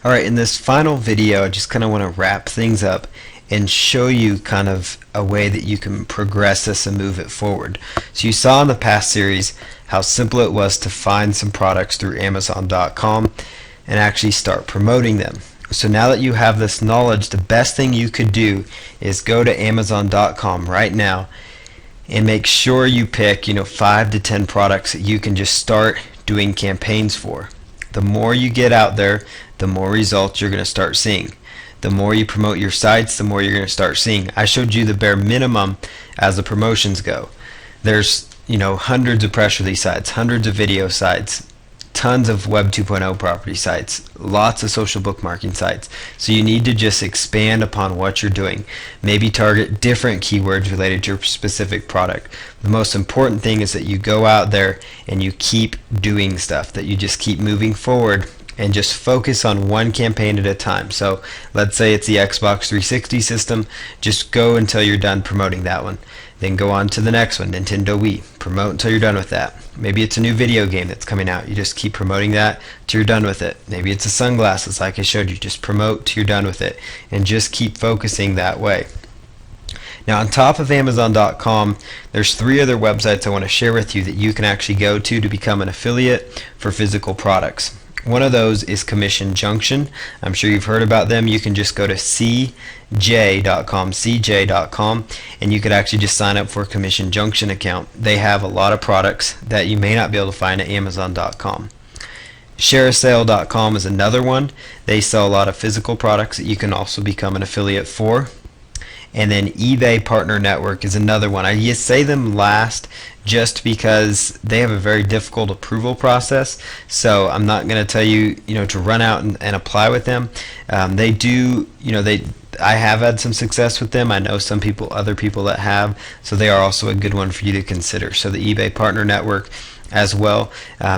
Alright, in this final video, I just kind of want to wrap things up and show you kind of a way that you can progress this and move it forward. So you saw in the past series how simple it was to find some products through Amazon.com and actually start promoting them. So now that you have this knowledge, the best thing you could do is go to Amazon.com right now and make sure you pick 5 to 10 products that you can just start doing campaigns for. The more you get out there, the more results you're going to start seeing. The more you promote your sites, the more you're going to start seeing. I showed you the bare minimum as the promotions go. There's hundreds of press release sites, hundreds of video sites, tons of Web 2.0 property sites, lots of social bookmarking sites. So you need to just expand upon what you're doing. Maybe target different keywords related to your specific product. The most important thing is that you go out there and you keep doing stuff, that you just keep moving forward and just focus on one campaign at a time. So let's say it's the Xbox 360 system, just go until you're done promoting that one. Then go on to the next one, Nintendo Wii. Promote until you're done with that. Maybe it's a new video game that's coming out. You just keep promoting that till you're done with it. Maybe it's the sunglasses like I showed you. Just promote till you're done with it. And just keep focusing that way. Now on top of Amazon.com, there's 3 other websites I want to share with you that you can actually go to become an affiliate for physical products. One of those is Commission Junction. I'm sure you've heard about them. You can just go to cj.com, and you could actually just sign up for a Commission Junction account. They have a lot of products that you may not be able to find at Amazon.com. ShareASale.com is another one. They sell a lot of physical products that you can also become an affiliate for. And then eBay Partner Network is another one. I say them last just because they have a very difficult approval process. So I'm not going to tell you, to run out and apply with them. They do, I have had some success with them. I know some people, other people that have. So they are also a good one for you to consider. So the eBay Partner Network as well.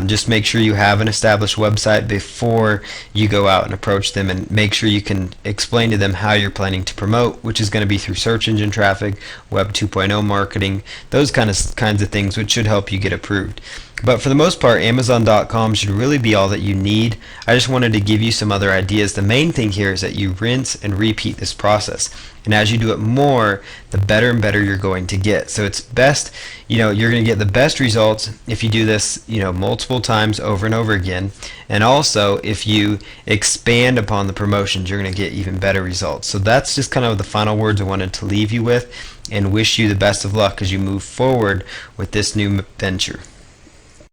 Just make sure you have an established website before you go out and approach them, and make sure you can explain to them how you're planning to promote, which is going to be through search engine traffic, Web 2.0 marketing, those kinds of things, which should help you get approved. But for the most part, Amazon.com should really be all that you need. I just wanted to give you some other ideas. The main thing here is that you rinse and repeat this process. And as you do it more, the better and better you're going to get. So it's best, you're going to get the best results if you do this, multiple times over and over again. And also, if you expand upon the promotions, you're going to get even better results. So that's just kind of the final words I wanted to leave you with, and wish you the best of luck as you move forward with this new venture.